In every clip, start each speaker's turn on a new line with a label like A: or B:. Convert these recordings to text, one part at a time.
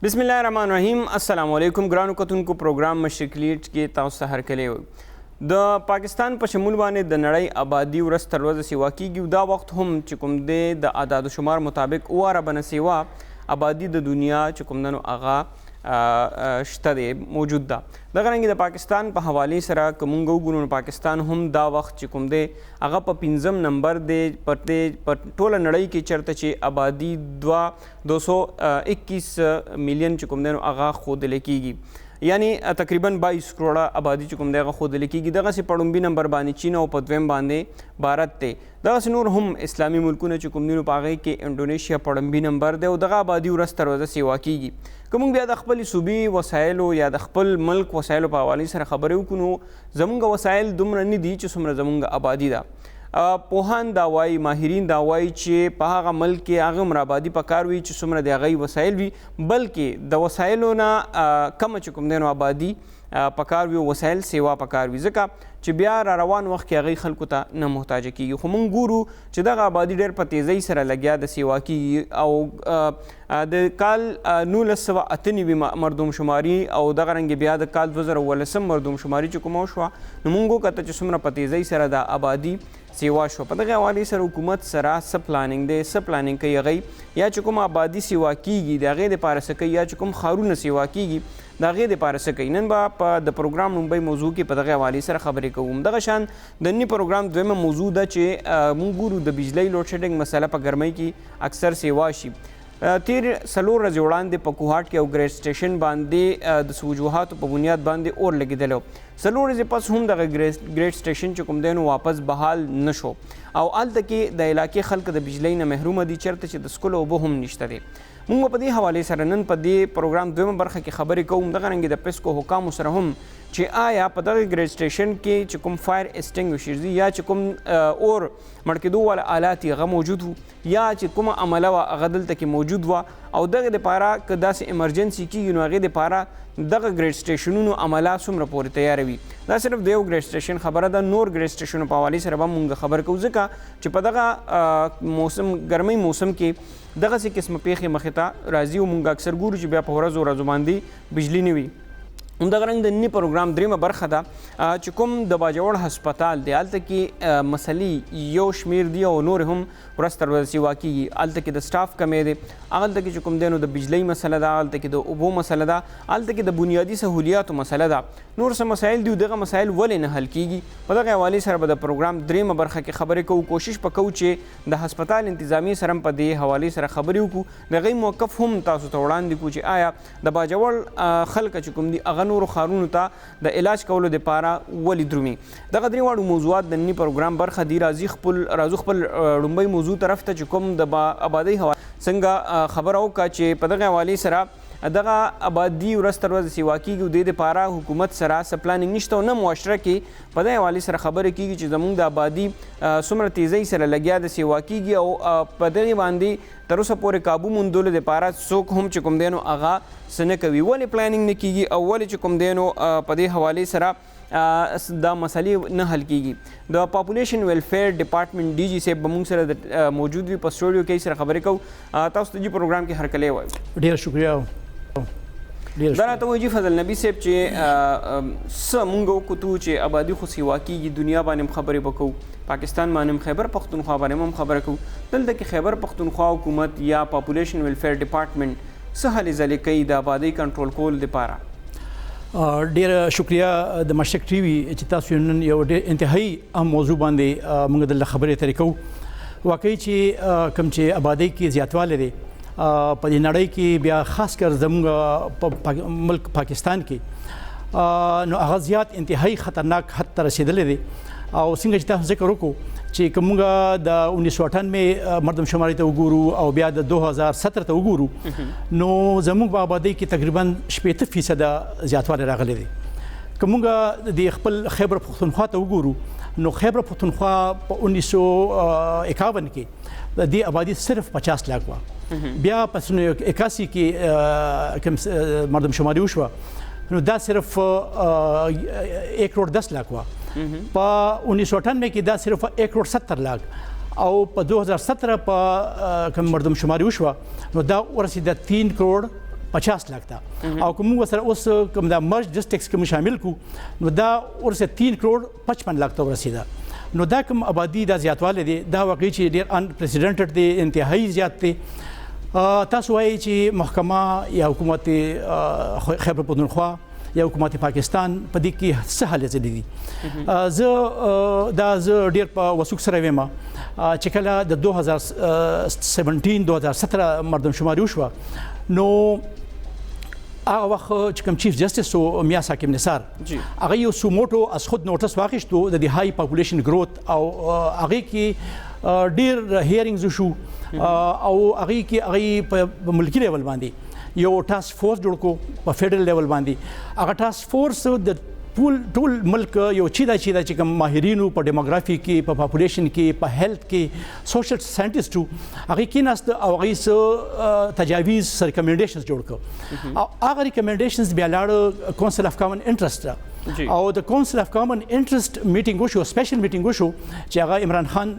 A: बिस्मिल्लाहिर्रहमानिर्रहीम अस्सलाम वालेकुम ګرانو کتونکو پروګرام مشرق لیډ کې تاسو ته هرکلی د پاکستان په شمول باندې د نړۍ آبادي ورځ تر ورځې سیوا کیږي. دا وخت هم چې کوم دی د اعداد و شمار مطابق اوه اربه سیوا آبادي د دنیا چې کوم دنو هغه شته دی موجود ده. دغه رنګې د پاکستان په حوالې سره که مونږ وګورو نو پاکستان هم دا وخت چې کوم دی هغه په 5م نمبر دی په ټوله نړۍ کې چېرته چې آبادي 221 میلیون چې کوم دی نو هغه ښودلی کیږي، یعنی تقریبا 22 کروڑه آبادي چې کوم دی هغه ښودلی کیږي. دغسې په لومبي نمبر باندې چین او په دویم باندې بھارت دی. دغسې نور هم اسلامي ملکونه چې کوم دي نو په هغې کې انډونیشیا په لومبي نمبر دی او دغه آبادي ورځ تر ورځه سیوا کیږي. که موږ بیا د خپل صوبې وسایلو یا د خپل ملک وسایلو په حوالې سره خبرې وکړو نو زموږ وسایل دومره نه دي چې څومره زموږ آبادي ده. پوهان دا وایي، ماهرین دا وایي چې په هغه ملک کې هغه عمر آبادي پکار وي چې څومره د هغوی وسایل وي، بلکې د وسایلو نه کمه چې کوم دی نو آبادي پکار وي او وسایل سیوا پکار وي، ځکه چې بیا را روان وخت کې هغوی خلکو ته نه محتاجه کیږي. خو موږ ګورو چې دغه آبادي ډېر په تیزۍ سره لګیا د سیوا کیږي او د کال 1998 مردم شماري او دغه رنګې بیا د کال 2018 مردم شماري چې کومه وشوه نو موږ وکته چې څومره په تیزۍ سره د آبادي سیوا شو. په دغه حوالې سره حکومت سره څه پلانینګ دی، څه پلانینګ کوي هغوی، یا چې کوم آبادي سیوا کیږي د هغې دپاره څه کوي، یا چې کوم ښارونه سیوا کیږي د هغې دپاره څه کوي. نن به په د پروګرام لومبۍ موضوع کې په دغه حوالې سره خبرې کوو. دغه شان د نني پروګرام دویمه موضوع ده چې موږ ګورو د بجلۍ لوډ شیډینګ مسله په ګرمۍ کې اکثر سیوا شي. تیر 4 ورځې وړاندې په کوهاټ کې او ګریډ سټیشن باندې د وجوهاتو په بنیاد باندې اور لګېدلی و. 4 ورځې پس هم دغه ګریډ سټیشن چې کوم دی نو واپس بحال نه شو او هلته کې د علاقې خلک د بجلۍ نه محرومه دي، چېرته چې د څښلو اوبه هم نشته دی. موږ په دې حوالې سره نن په دې پروګرام دویمه برخه کې خبرې کوو. دغه رنګې د پسکو حکامو سره هم چې آیا په دغه ګریډ سټیشن کې چې کوم فایر ایسټینګویشرز دي یا چې کوم اور مړ کېدو والا آلات هغه موجود وو یا چې کومه عمله وه هغه دلته کې موجود وه او دغه دپاره که داسې ایمرجنسي کېږي نو هغې دپاره دغه ګریډ سټیشنونو عمله څومره پورې تیاره وي. دا صرف د یو ګریډ سټیشن خبره ده، نور ګریډ سټیشنو په حوالې سره به مونږ خبر کوو، ځکه چې په دغه موسم ګرمۍ موسم کې دغسې قسمه پیښې مخې ته راځي او مونږ اکثر ګورو چې بیا په ورځو باندې بجلي نه وي. همدغه رنګ د نني پروګرام دریمه برخه ده چې کوم د باجوړ هسپتال دی هلته کې مسلې یو شمیر دي او نور هم ورځ تر ورځې سیوا کیږي. هلته کې د سټاف کمی دی، هلته کې چې کوم دی نو د بجلۍ مسله ده، هلته کې د اوبو مسله ده، هلته کې د بنیادي سهولیاتو مسله ده، نور څه مسایل دي. دغه مسایل ولې نه حل کیږي په دغه حوالې سره به د پروګرام دریمه برخه کې خبرې کوو. کوشش به کوو چې د هسپتال انتظامیې سره هم په دې حوالې سره خبرې وکړو، د هغوی موقف هم تاسو ته وړاندې کړو چې آیا د باجوړ خلک چې کوم دي هغه نورو ښارونو ته د علاج کولو دپاره ولې درومي. دغه درې واړو موضوعات د نني پروګرام برخه دي. راځو خپل لومبۍ موضوع طرف ته چې کوم د آبادۍ څنګه خبره وکړه چې په دغه حوالې سره دغه آبادي ورځ تر ورځې سیوا کیږي او دې دپاره حکومت سره څه پلانینګ نشته او نه معاشره کې په دغه حوالې سره خبرې کیږي چې زموږ د آبادي څومره تیزۍ سره لګیا د سیوا کیږي او په دغې باندې تر اوسه پورې کابو موندلو دپاره څوک هم چې کوم دی نو هغه څه نه کوي. ولې پلانینګ نه کیږي او ولې چې کوم دی نو په دې حوالې سره دا مسلې نه حل کیږي. د پاپولیشن ویلفیر ډپارټمنټ ډي جي صاحب به موږ سره موجود وي په سټوډیو کې سره خبرې کوو. تاسو ته جي پروګرام کې هرکلی وایو.
B: ډېر شکریه.
A: دا راته وایي جي فضل نبي صاحب چې څه موږ وکړو چې آبادي خو سیوا کیږي، دنیا باندې هم خبرې به کوو، پاکستان باندې هم خیبر پختونخوا باندې هم خبره کوو. دلته کې خیبر پختونخوا حکومت یا پاپولیشن ویلفیر ډپارټمنټ څه هلې ځلې کوي د آبادۍ کنټرول کولو دپاره؟
B: ډېر شکریه د مشرق ټي وي چې تاسو نن یو ډېر انتهایی اهم موضوع باندې موږ دلته خبرې اترې کوو. واقعي چې کوم چې آبادۍ کې زیاتوالی دی په دې نړۍ کې بیا خاص کر زموږ په ملک پاکستان کې نو هغه زیات انتهایی خطرناک حد ته رسېدلی دی. او څنګه چې تاسو ذکر وکړو چې که موږ د 1998 مردم شماري ته وګورو او بیا د 2017 ته وګورو نو زموږ په آبادۍ کې تقریبا 80% زیاتوالی راغلی دی. که موږ د خپل خیبر پختونخوا ته وګورو نو خیبر پختونخوا په 1951 کې د دې آبادي صرف 50 لاک وه. بیا په 1981 کې کوم مردم شماري وشوه نو دا صرف 1 کروڑ 10 لاک وه. په 1998 کې دا صرف 1 کروڑ 70 لاک او په 2017 په کوم مردم شماري وشوه نو دا ورسېده 3 کروڑ 50 लाख ته او کوم سره اوس کوم دا مرج ډسټرکټس کوم شامل کو نو دا ورسه 3 کروڑ 55 लाख ته ورسیده نو دا کوم آبادی دا زیاتواله دي دا واقعي چې ډیر ان پریسیډنټډ دي انتهایی زیات دي تاسو وایي چې محکمه یا حکومت خیبر پختونخوا یا حکومت پاکستان په دې کې څه حالت دي زه ډیر په وسوک سره ویم چې کله د 2017 2017 مردمشماري وشوه نو هغه وخت چې کوم چیف جسټس او میا حاکم نثار هغه یو سوموټو از خود نوټس واخیستو د های پاپولیشن گروث او هغه کې ډیر هیرینګز شو او هغه کې هغه په ملکی لیول باندې یو ټاسک فورس جوړ کو په فیډرل لیول باندې هغه ټاسک فورس د ټول ملک یو چې کوم ماهرینو په ډیموګرافي کې په پاپولیشن کې په هیلث کې سوشل ساينټیسټو هغه کې ناست او هغه تجاویز ریکمنډیشنز جوړ کړ او هغه ریکمنډیشنز بیا لاړ کونسل اف کامن انټرست او د کونسل اف کامن انټرست میټینګ وشو سپیشل میټینګ وشو چې هغه عمران خان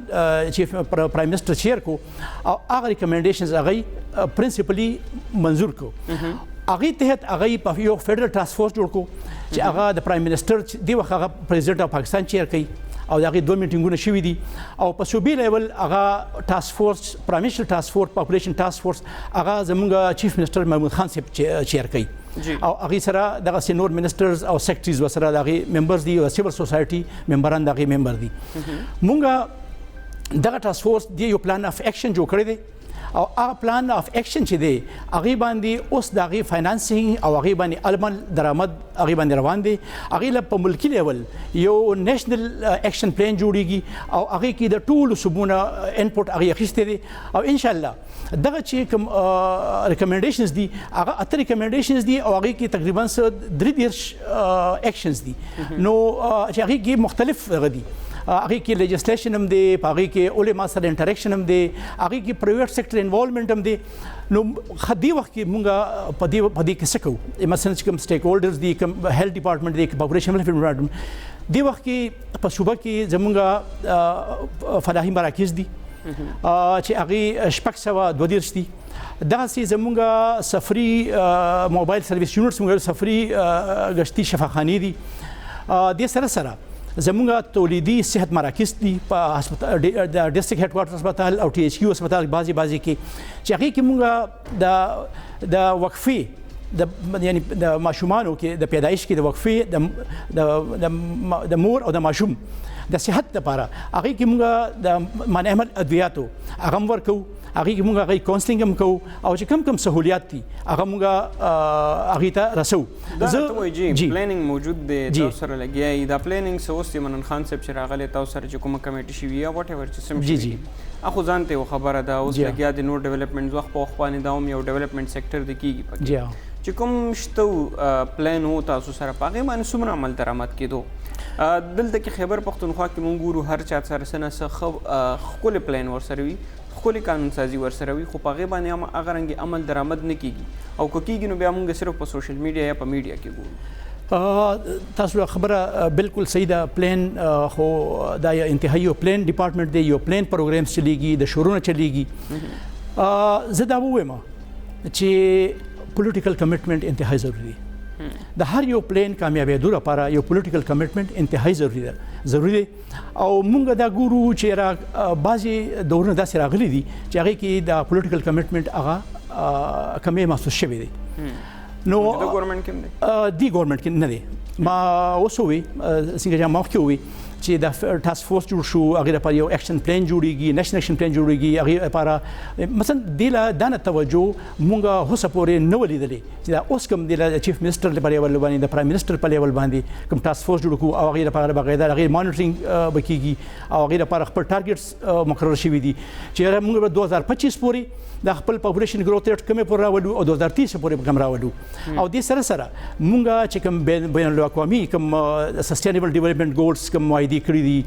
B: چیف پرایم منسٹر چیر کو او هغه ریکمنډیشنز هغه پرنسپلی منظور کو هغه تحت هغه په یو فیډرل ټاسک فورس جوړ کو چې هغه د پرایم منسٹر دی وخت هغه پریزیډنټ اف پاکستان چیر کوي او هغه دوه میټینګونه شوي دي او په صوبې لیول هغه ټاسک فورس پرایمشل ټاسک فورس پاپولیشن ټاسک فورس هغه زموږ چیف منسٹر محمود خان صاحب چیر کوي او هغه سره دغه سینور منسٹرز او سیکریټریز وسره دغه ممبرز دي او سیول سوسایټي ممبران دغه ممبر دي مونږه دغه ټاسک فورس دی یو پلان اف ایکشن جوړ کړی دی او هغه پلان اف ایکشن چې دی هغه باندې اوس دغه فاینانسینګ او هغه باندې المن درآمد هغه باندې روان دي هغه په ملکی لیول یو نېشنل ایکشن پلان جوړیږي او هغه کې د ټولو صوبونو انپوټ هغه اخیسته دي او ان شاء الله دغه چې کوم ریکمنډیشنز دي هغه اته ریکمنډیشنز دي او هغه کې تقریبا 3 ایکشنز دي نو چې هغه کې مختلف غدي هغه کې لیجسلیشن هم دی هغه کې علما سره انټریکشن هم دی هغه کې پرایویټ سېکټر انوالومنت هم دی نو خدي وخت کې مونږه په دې کې څه کوو مثلا چې کوم سټیک هولډرز دي کوم هیلث ډپارټمنټ دی پاپولیشن ویلفیر ډپارټمنټ دی وخت کې په صوبه کې زمونږه فلاحي مراکز دي چې هغه شپږ سوه 22 دي داسې زمونږه سفري موبایل سرویس یونټس موږ سفري غشتي شفاخانې دي د سره زمونږه تولیدي صحت مراکز دي په هسپتال د ډسټرکټ هډ کوارټر هسپتال او ټي ایچ کیو هسپتال بعضي کې چې هغه کې مونږه د وقفې یعنی د ماشومانو کې د پیدایش کې د وقفې د مور او د ماشوم د صحت لپاره هغه کې مونږه د مانع عمل ادویاتو هغه ورکو هغه کې مونږه هغه کونسلینګ هم کوو او چې کم سہولیات دي هغه مونږه هغه ته رسو
A: زه پلانینګ موجود دی تاسو سره لګیای دا پلانینګ سوس منن خان صاحب چې راغله تاسو سره چې کومه کمیټه شي یا واټ ایور چې سم
B: جی
A: اخو ځانته خبره ده اوس لګیا د نور ډیولپمنټ وخت په خوانې دا یو ډیولپمنٹ سېکټر دی کیږي پکې
B: جی
A: چې کوم شته پلان وو تاسو سره پاغه باندې څومره عمل درآمد کېدو دلته کې خیبر پختونخوا کې مونږ ګورو هر چا سره سره خپل پلان ورسره وي خپل قانون سازي ورسره وي خو پاغه باندې هم هغه رنګ عمل درآمد نه کیږي او کوکیږي نو بیا مونږ صرف په سوشل میډیا یا په میډیا کې ګورو
B: تاسو خبره بالکل صحیح ده پلان خو دا یو انتهایی پلان ډپارټمنټ دی یو پلان پروګرامز چلیږي د شورونه چلیږي زه دا وایم چې پولیټیکل کمټمنټ انتهایی ضروری دی د هر یو پلان کامیابېدو لپاره یو پولیټیکل کمټمنټ انتهایی ضروری دی او مونږ دا ګورو چې بعضي دورونه داسې راغلي دي چې هغه کې د پولیټیکل کمټمنټ هغه کمې محسوس شوی دی نو
A: د ګورنمنت کې
B: دی ګورنمنت کې نه دی ما وسوي څنګه چې ما وکوي چې د ټاسک فورس جوړ شو هغه لپاره یو ایکشن پلان جوړیږي نېشنل ایکشن پلان جوړیږي هغه لپاره مثلا دله دانه توجه مونږه هوسه پورې نو لیدلې چې دا اوس کوم دله چیف منسٹر لپاره ول باندې د پرایم منسٹر په لیول باندې کوم ټاسک فورس جوړ کو او هغه لپاره بغیر هغه مانیټرینګ بکیږي او هغه لپاره خپل ټارګټس مقرر شوي دي چې موږ په 2025 پورې د خپل پاپولیشن گروث ریټ کمې پر راوړو او 2030 پورې کم راوړو او د سره مونږه چې کوم بین الاقوامي کوم سستینبل ډیولپمنٹ ګولز کوم معاهدې کړې دي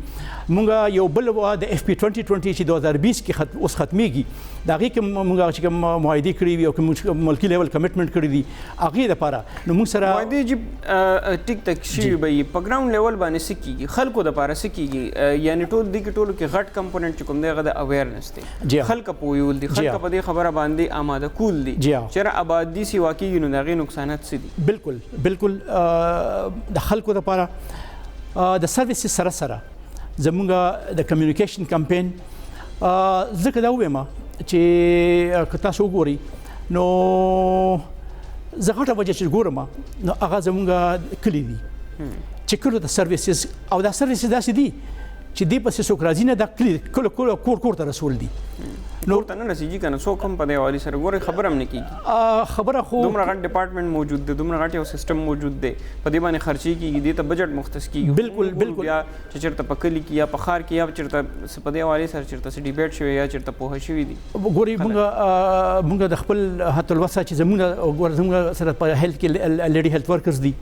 B: مونږ یو بل د اف پی 2020 چې 2020 کې اوس ختميږي دا هغه کې مونږ چې معاهدې کړې وي او کوم ملکی لیول کمټمنټ کړی دي هغه لپاره نو مونږ سره
A: معاهدې چې ټیک ټاک شي به په ګراوند لیول باندې سکیږي خلکو د لپاره سکیږي یعنی ټول دي کې ټولو کې غټ کمپوننت چې کوم دی هغه د اویرنس دی خلک په یول دي خلک په دې خبره باندې آماده کول دي چې آبادی سی واقعي نو دغه نقصانات څه دي
B: بالکل د خلکو لپاره د سرویس سره زمونږ د کمیونیکیشن کمپین ځکه دا وایم چې تاسو وګورئ نو زه غټه وجه چې ګورم نو هغه زمونږ کلی دي چې کله د سرویسز او دا سرویسز داسې دي چې دی پسې څوک راځي نه دا کلی کله کور ته رسول دي
A: نو ته نه رسیږي کنه څوک هم په دې حواله سره ګوري خبره هم نه کیږي
B: خبره خو
A: دومره غټ ډپارټمنټ موجود دی دومره غټ یو سیستم موجود دی په دې باندې خرچي کیږي دې ته بجټ مختص کیږي
B: بالکل
A: یا چې چیرته په کلی کې یا په ښار کې یا چیرته په دې حواله سره چیرته څه ډیبیټ شوی یا چیرته پوهه شوی دي
B: ګوري مونږ د خپل حتی الوسه چې زمونږ سره په هیلث کې لیډي هیلث ورکرز دي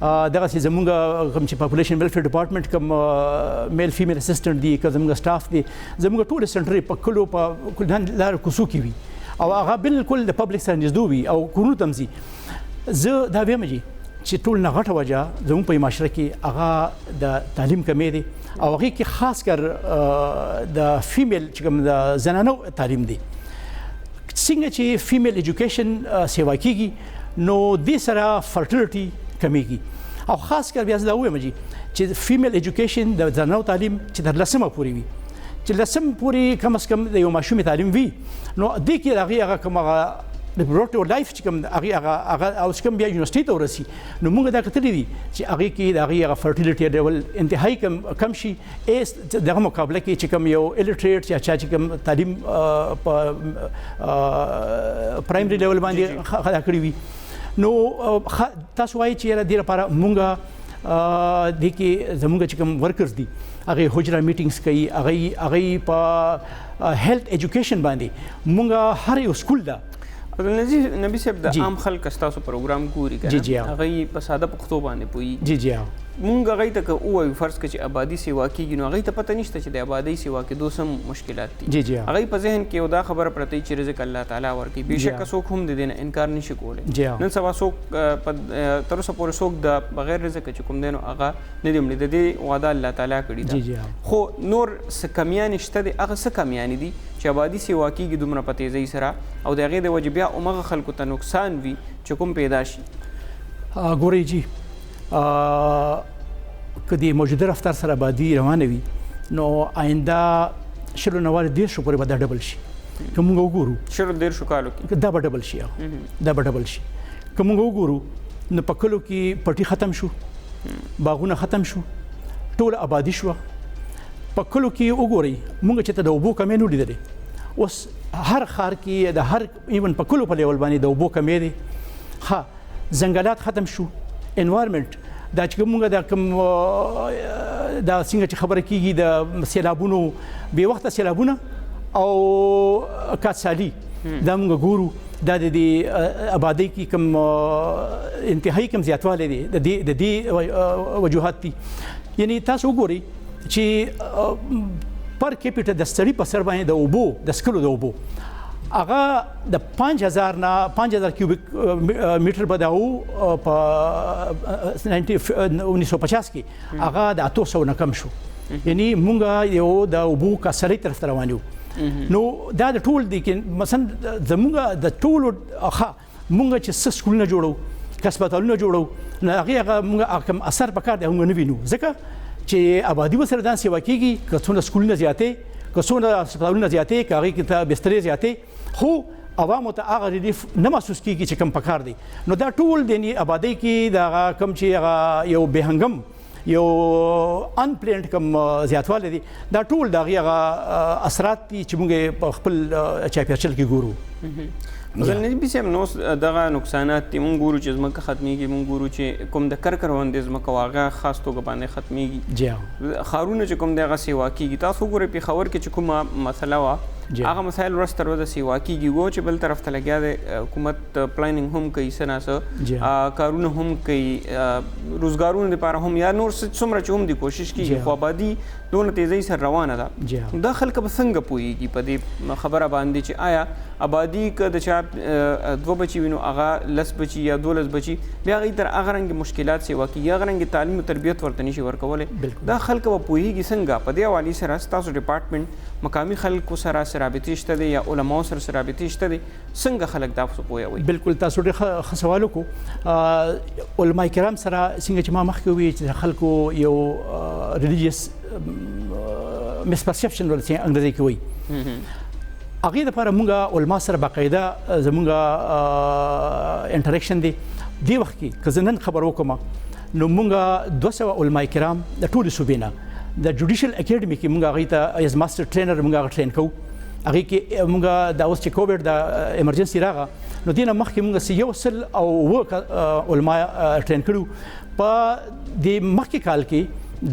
B: دغه چې زمونږ کوم چې پاپولیشن ویلفیر ډپارټمنټ کوم میل فیمیل اسسټنټ دي که زمونږ سټاف دي زمونږ ټول سنټر په کلو په کلدان لار کوڅو کې وي او هغه بالکل د پبلک سره نږدې وي او کورونو ته ځي زه دا وایم چې ټول نه غټه وجه زموږ په معاشره کې هغه د تعلیم کمی دی او هغه کې خاص کر د فیمیل چې کوم د زنانو تعلیم دی څنګه چې فیمیل ایجوکیشن سیوا کیږي نو دې سره فرټیلیټي کمیږي او خاص کر بیا زه دا وایم چې فیمیل ایجوکیشن د زنانو تعلیم چې تر لسمه پورې وي چې لسم پورې کم از کم د یو ماشومې تعلیم وي نو دې کې هغه کوم هغه ریپروډکټیو لایف چې کوم هغه او چې کوم بیا یونیورسيټي ته ورسي نو موږ دا کتلې دي چې هغه کې هغه فرټیلیټي لیول انتهایی کم شي ایس دغه مقابله کې چې کوم یو الیټریټ یا چې کوم تعلیم په پرایمري لیول باندې خلا کړی وي نو تاسو وایي چې د دې لپاره مونږ د کې زموږ چې کوم ورکرز دي هغه حجره میټینګز کوي هغه په هیلث ایجوکیشن باندې مونږ هر یو سکول دا
A: نبی صاحب د عام خلک تاسو پروګرام ګوري کنه هغه په ساده پښتو باندې پوي
B: جی
A: مونږ هغه ته او فرض کړي چې آبادی سیوا کیږي نو هغه ته پته نشته چې د آبادی سیوا کې دوسم مشکلات دي هغه په ذهن کې یو دا خبره پرته چې رزق الله تعالی ورکي بهشکه څوک هم د دې انکار نشي کولای نن سبا څوک تر اوسه پورې څوک د بغیر رزق چې کوم دینو هغه نه دی مړي د دې وعده الله تعالی کړی دا خو نور څه کمیان شته دي هغه څه کمیان دي چې آبادی سیوا کیږي دومره په تیزی سره او د هغې د وجې بیا همغه خلکو ته نقصان وي چې کوم پیدا شي
B: ګورئ جی که د موجوده رفتار سره آبادي روانه وي نو آینده شلو نوال 10 پورې به دا ډبل شي که موږ وګورو
A: شلو 10 کالو کې
B: دا به ډبل شي که موږ وګورو نو په کلو کې پټي ختم شو باغونه ختم شو ټول آبادي شو په کلو کې وګورئ موږ چې ته د اوبو کمی نه لیدلې اوس هر ښار کې د هر ایون په کلو په لیول باندې د اوبو کمی دی ها ځنګلات ختم شو انوایرمنټ دا چې موږ د کوم دا څنګه چې خبره کیږي د سیلابونو به وخت سیلابونه او کاتسالي دا موږ ګورو دا د آبادی کې کوم انتهایی کوم زیاتوالی دی د دې وجوهات دي یعنی تاسو وګورئ چې پر کیپټا د سړي په سر باندې د اوبو د سکلو د اوبو هغه د 5000 کیوبیک میټر بداو په 1950 کې هغه د 800 نه کم شو یعنی مونږ یو د اوبو کسرې طرف ته روان یو نو دا د ټول دي کې مثلا زمونږ د ټول مونږ چې سکولونه جوړو کسبتالونه جوړو نو هغه مونږ کوم اثر پکار دی موږ نه وینو ځکه چې آبادی وسره دان سیوا کیږي که څونه سکولونه زیاتې که څونه هسپتالونه زیاتې که هغې کې ته بسترې زیاتې خو عوامو ته هغه ریلیف نه محسوس کیږي چې کم پکار دی نو دا ټول د آبادی کې د کم چې هغه یو بهنګم یو ان پلانډ کوم زیاتوالی دی دا ټول د هغې اثرات دي چې موږ په خپل چاپیریال کې ګورو
A: نبی صاحب نو دغه نقصانات دي مونږ ګورو چې ځمکه ختمیږي مونږ ګورو چې کوم د کرکروندې ځمکه هغه خاص توګه باندې ختمیږي ښارونه چې کوم د هغه سیوا کیږي تاسو ګورئ پېښور کې چې کومه مسله وه هغه مسایل ورځ تر ورځې سیوا کیږي و چې بل طرف ته لګیا دی حکومت پلانینګ هم کوي سناسه کارونه هم کوي روزګارونو لپاره هم یا نور څومره چې هم دی کوشش کوي خو آبادي دونه تیزی سره روانه ده دا خلک به څنګه پوهیږي په دې خبره باندې چې آیا آبادي که د چا 2 بچي وي نو هغه 10 بچي یا 12 بچي بیا هغوی تر هغه رنګې مشکلات سیوا کیږي هغه رنګې تعلیم او تربیت ورته نشي ورکولی دا خلک به پوهیږي څنګه په دې حوالې سره ستاسو ډپارټمنټ مقامي خلکو سره رابطې شته دی یا علماو سره رابطې شته دی څنګه خلک دا پوهوي
B: بالکل تاسو ډېر ښه سوال وکړو علما کرام سره څنګه چې ما مخکې وویل چې خلکو یو ریلیجیس مسپرسپشن ورته انګریزي کې وایي هغې دپاره مونږ علما سره باقاعده زمونږ انټریکشن دی دې وخت کې که زه نن خبر وکړم نو مونږ 200 علما کرام د ټولې صوبې نه د جوډیشل اکیډمي کې مونږ هغې ته ایز ماسټر ټرینر مونږ هغه ټرین کوو هغې کې مونږ دا اوس چې کووډ د ایمرجنسي راغه نو دې نه مخکې مونږ 100 علما ټرین کړو په دې مخکې کال کې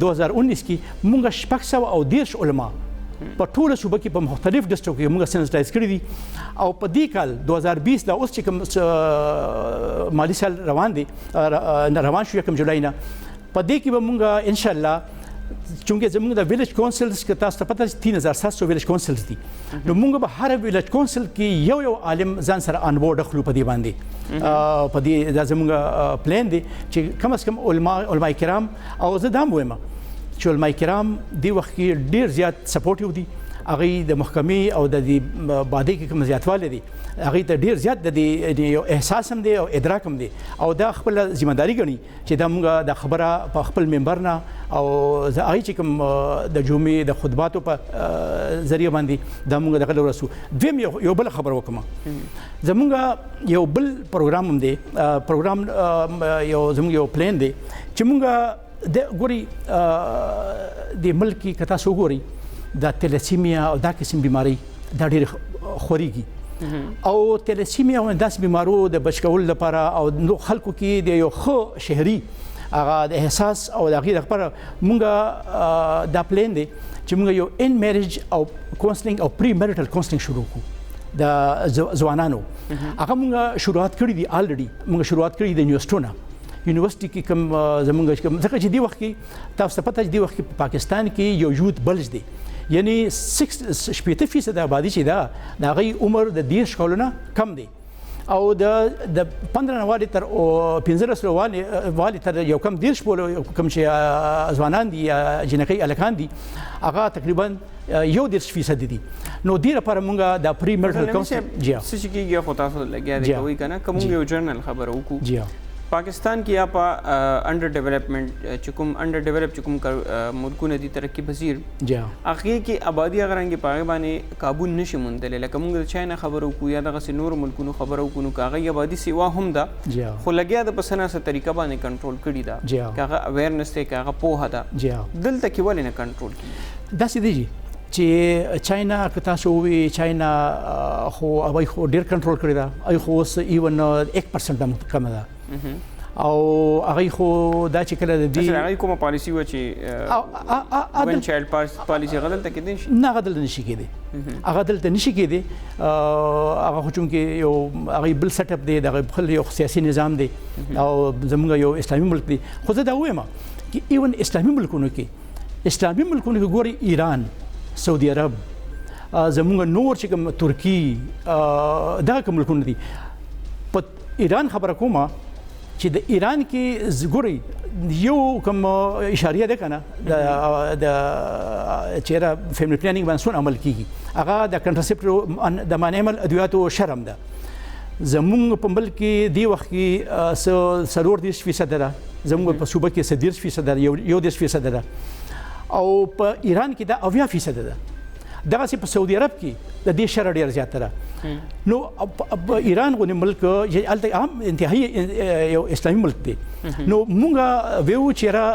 B: 2019 کې مونږ 610 علما په ټوله صوبه کې په مختلف ډسټرکټ کې موږ سنسټایز کړی دي او په دې کال 2020 دا اوس چې کوم مالی سال روان دي روان شو کوم جولای نه په دې کې به موږ ان شاء الله چونکه زموږ د ویلیج کونسلز کې تاسو ته پته 3700 ویلیج کونسلز دي نو موږ به هر ویلیج کونسل کې یو عالم ځان سره ان بورډ خلو په دې باندې په دې د زموږ پلان دي چې کم از کم علما کرام او زه دا وایم چې علما کرام دی وخت کې ډیر زیات سپورټیو دي هغه د محکمې او د باندې کې کوم زیاتواله دي هغه ته ډیر زیات د یو احساس هم دی او ادراک هم دی او دا خپل ذمہ داری ګڼي چې دا موږ د خبره په خپل منبر نه او هغه چې کوم د جمعې د خطباتو په ذریعہ باندې دا موږ دغه ورسو دویم یو بل خبر وکم زموږ یو بل پروګرام هم دی پروګرام یو زموږ یو پلان دی چې موږ د ګوري د ملکی کتا سو ګوري د تلسیمیا او دا قسم بیماری دا ډېر خوريږي او تلسیمیا او داس بیمارو د بچکول لپاره او خلکو کې د یو خو شهري هغه د احساس او د غیر لپاره مونږ دا پلان دی چې مونږ یو ان میریج او کونسلینګ او پری میریټل کونسلینګ شروع کوو د ځوانانو هغه مونږ شروعات کړې دي الریډي مونږ شروعات کړې د نیوستونه یونیورسيټي کې کوم زمونږ ځکه چې دی وخت کې تاسو ته پته دی وخت کې په پاکستان کې یو یوت بلج دی یعنی 60% آبادی چې دا د هغې عمر د 10 کلونو کم دی او د 15 نوالي تر 15 والي تر یو کم 10 پورې کوم چې ځوانان دي جنکۍ الکان دي هغه تقریبا 10% دي نو ډیره پر مونږه د پری میرټل کونسل جی
A: څه چې کېږي خو تاسو لګیا دی کوي کنه کوم یو جرنل خبر وکړو
B: جی
A: پاکستان کې یا په انډر ډیولپمنٹ چې کوم انډر ډیولپ چې کوم ملکونه دي ترقی پذیر
B: جی
A: هغه کې آبادی هغه رنګ په هغه باندې قابو نشي موندل لکه موږ د چاینا خبرو کو یا دغه نور ملکونو خبرو کو نو هغه آبادی سیوا هم ده خو لګیا د پسنه سره طریقه باندې کنټرول کړی ده هغه اویرنس ته هغه پوهه ده دلته کې ولې نه کنټرول کیږي
B: دا سې دی چې چاینا که تاسو وی چاینا خو هغه خو ډیر کنټرول کړی دا ای خو اوس ایون 1% کم ده او هغه خو دا چې کله د دې
A: هغه کومه پالیسی و چې ون چایلډ پالیسی غدل ته کېدې شي
B: نه غدل نشي کېدې هغه دلته نشي کېدې هغه خو چونکې یو هغه بل سیټ اپ دی د خپل یو سیاسي نظام دی او زموږ یو اسلامي ملک دی خو زه دا وایم چې ایون اسلامي ملکونو کې ګوري ایران سعودي عرب زموږ نور چې کوم ترکی دا کوم ملکونه دي په ایران خبره کومه چې د ایران کې ګوري یو کوم اشاریه ده کنه د چیرې فیملی پلانینګ باندې څون عمل کیږي هغه د کنټرسپټ د مانعمل ادویاتو شرم ده زموږ په ملک کې دی وخت کې 30% ده زموږ په صوبه کې 30% ده یو 10% ده او په ایران کې دا 80% ده دغه په سعودي عرب کې د دې شر ډیر زیات ده نو په ایران غو ملک الته عام انتهایی یو اسلامي ملک دی نو مونږ ویو چې را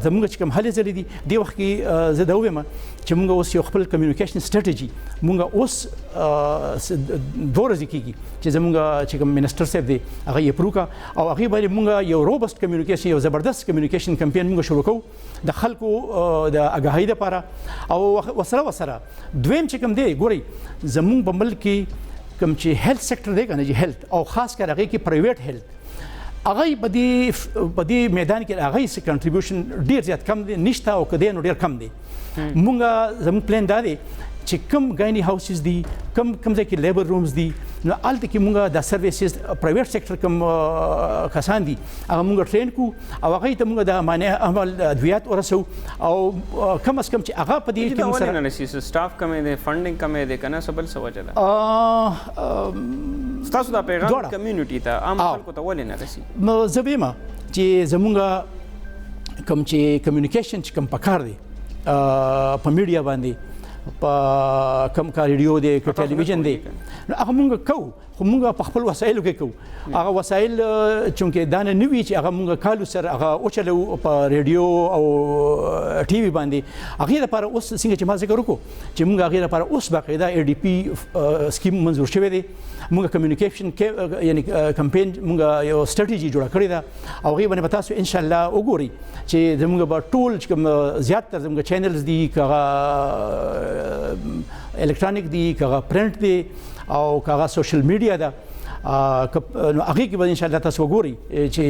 B: زموږ چې کوم حل زلي دي دی وخت کې زه دا وایم چې موږ اوس یو خپل کمیونیکیشن سټریټجی موږ اوس 2 ورځې کېږي چې زموږ چې کوم منسټر صاحب دی هغه یې پروکا او هغه باندې موږ یو روبست کمیونیکیشن یو زبردست کمیونیکیشن کمپین موږ شروع کوو د خلکو د اګاهۍ لپاره او وسره دویم چې کوم دی ګوري زموږ په ملک کې کوم چې هیلث سېکټر دی کنه چې هیلث او خاص کر هغه کې پرایویټ هیلث هغه په دې میدان کې هغه سي کنټریبیوشن ډیر زیات کم دی نشته او کده نو ډیر کم دی مونږ زموږ پلان دا دی چې کم غاینی هاوسز دي کم ځای کې لیبر رومز دي نو الته کې مونږ د سرویسز پرایویټ سېکټر کم کسان دي هغه مونږ ټرین کو او هغه ته مونږ د معنی عمل ادویات ورسو او کم از کم چې هغه په دې کې
A: سره نه نشي سټاف کمې دي فندینګ کمې دي کنه سبل سوجه ده تاسو دا پیغام کمیونټي ته عام خلکو ته ولې نه رسي
B: نو زبېما چې زمونږ کم چې کمیونیکیشن چې کم پکار دی په میډیا باندې په کم کا ریډیو دی که ټلویزیون دی هغه مونږ کوو خو مونږ په خپل وسایلو کې کوو هغه وسایل چونکې دا نه وي چې هغه مونږ کالو سره هغه اوچلو په ریډیو او ټي وي باندې هغه لپاره اوس څنګه چې ما ذکر وکړو چې مونږ هغه لپاره اوس باقاعده اي ډي پي سکیم منظور شوی دی مونږ کمیونیکیشن یعنی کمپین مونږ یو سټریټجی جوړه کړې ده او هغه باندې تاسو ان شاء الله وګورئ چې زموږ به ټول کوم زیات تر زموږ چینلز دي کغه الکترونیک دي کغه پرنٹ دي او کغه سوشل میډیا ده نو هغه کې به ان شاء الله تاسو وګورئ چې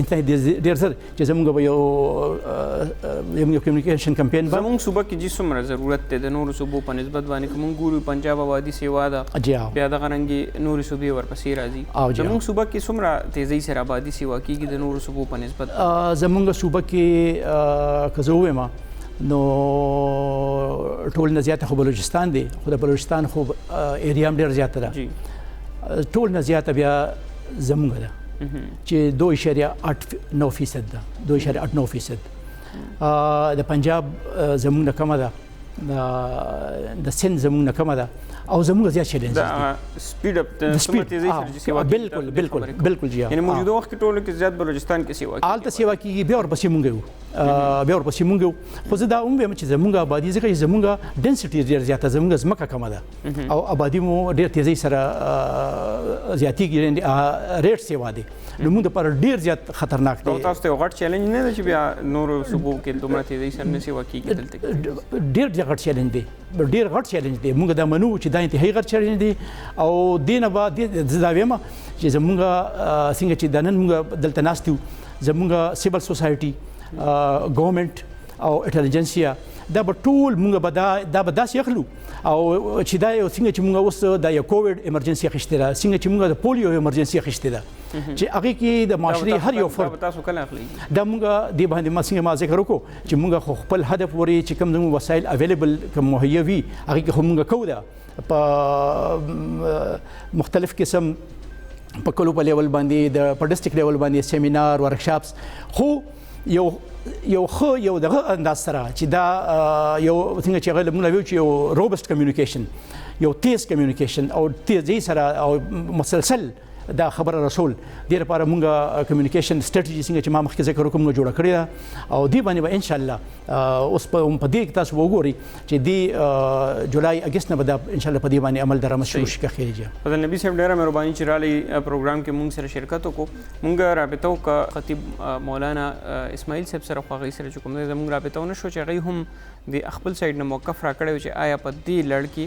B: انټرنیټ ډیر زر چې زموږ به یو کمیونیکیشن کمپین
A: زموږ صوبه کې چې څومره ضرورت دی د نورو صوبو په نسبت باندې کوم ګورو پنجاب آبادی سیوا ده بیا د غرنګي نورو صوبې ورپسې راځي زموږ صوبه کې څومره تیزی سره آبادی سیوا کیږي د نورو صوبو په نسبت
B: زموږ صوبه کې کزو وېما نو ټول نه زیاته خو بلوچستان دی خو د بلوچستان خو ایریا ډیر زیاته ده ټول نه زیاته بیا زموږ ده چې 2.89% ده 2.89% د پنجاب زموږ نه کمه ده د سند زموږ نه کمه ده او زموږ زیات چیلنج
A: دي سپیډ اپ د تیزی سره چې سیوا
B: بالکل جی
A: یعنی موجوده وخت کې ټولو کې زیات بلوچستان کې سیوا
B: کیږي آلته سیوا کیږي بیا ورپسې مونږ خو زه دا وایم چې زموږ آبادی ځکه چې زموږ ډنسټي ډیر زیاته زموږ ځمکه کمه ده او آبادی مو ډیر تیزی سره زیاتیږي ریټ سیوا دي نو موږ لپاره ډیر زیات خطرناک دی
A: تاسو ته غټ چیلنج نه دی چې بیا نور صوبو کې دومره تیزی سره نه سیوا کیږي دلته
B: ډیر غټ چیلنج دی موږ دا منو چې دا انتهایی غټ چیلنج دی او دینه بعد دا وایم چې زموږ څنګه چې د نن موږ دلته ناستو زموږ سیول سوسایټي ګورنمنت او انټيليجنسیا دا به ټول موږ به دا به داسې اخلو او چې دا یو څنګه چې موږ اوس د یو کووډ ایمرجنسي اخیستې ده څنګه چې موږ د پولیو ایمرجنسي اخیستې ده چې هغه کې د معاشري هر یو فرد
A: تاسو کله اخلي
B: دا موږ د باندې ما ذکر وکړو چې موږ خپل هدف وري چې کوم زموږ وسایل اویلیبل کوم مهیا وي هغه کې موږ کوو دا په مختلف قسم په کلو په لیول باندې د په ډیسټریکټ لیول باندې سیمینار ورکشاپس خو یو دغه انداز سره چې دا یو څنګه چې هغه موږ ویو چې یو روبست کمیونیکیشن یو تیز کمیونیکیشن او تیزی سره او مسلسل دا خبره رسول ډیر لپاره موږ کمیونیکیشن سټریټجی څنګه چې ما مخکې ذکر وکړم موږ جوړه کړې ده او دی باندې به ان شاء الله اوس په دې تاسو وګورئ چې دی جولای اگست نه به ان شاء الله په دې باندې عمل درآمد شروع شي خیر جی
A: فضل نبی صاحب ډیره مهرباني چې رالی پروګرام کې موږ سره شرکت وکړو موږ رابطه وکړه خطیب مولانا اسماعیل صاحب سره خو هغه سره چې کوم زموږ رابطه ونه شو چې هغه هم د خپل سایډ نه موقف راکړی چې آیا په دې لړ کې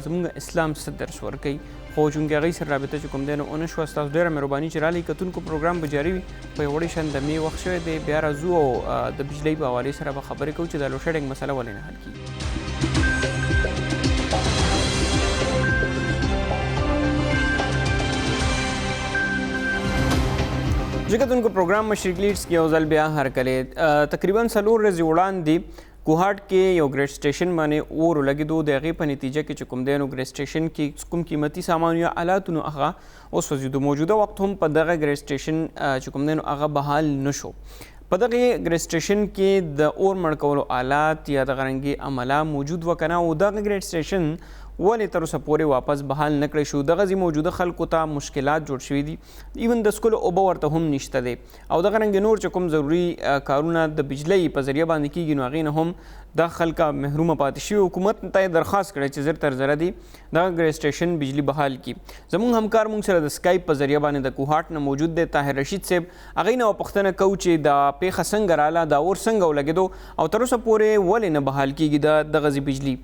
A: زموږ اسلام څه درس ورکوي خو چونکې هغې سره رابطه چې کوم دی نو ونه شوه ستاسو ډېره مهرباني چې رالی کتونکو پروګرام به جاري وي په یو وړې شان د مې وخت شوی دی بیا راځو او د بجلۍ په حوالې سره به خبرې کوو چې د لوډ شیډینګ مسله ولې نه حل کېږي کتونکو پروګرام مشرق لیډز کې یو ځل بیا هرکلی تقریبا 4 ورځې وړاندې کوهاټ کې یو ګریډ سټیشن باندې اور ولګېدو د هغې په نتیجه کې چې کوم دی نو ګریډ سټیشن کې کوم قیمتي سامان یا آلاتو نو هغه وسوځېدو موجوده وخت هم په دغه ګریډ سټیشن چې کوم دی نو هغه بحال نه شو په دغه ګریډ سټیشن کې د اور مړ کولو آلات یا د غرنګي عمله موجود و که نه او دغه ګریډ سټیشن ولې تر اوسه پورې واپس بحال نه کړی شو دغه ځای موجوده خلکو ته مشکلات جوړ شوي دي ایون د څښلو اوبه ورته هم نشته دی او دغه رنګې نور چې کوم ضروري کارونه د بجلۍ په ذریعه باندې کېږي نو هغې نه هم دا خلکه محرومه پاتې شوي. حکومت ته درخواست کړی چې زر تر زره دي دغه ګریډ سټیشن بجلی بحال کړي. زموږ همکار موږ سره د سکایپ په ذریعه باندې د کوهاټ نه موجود دی طاهر رشید صاحب. هغې نه پوښتنه کوو چې دا پیښه څنګه راله، دا اور څنګه ولګېدو او تر اوسه پورې ولې نه بحال کېږي د غزې بجلی.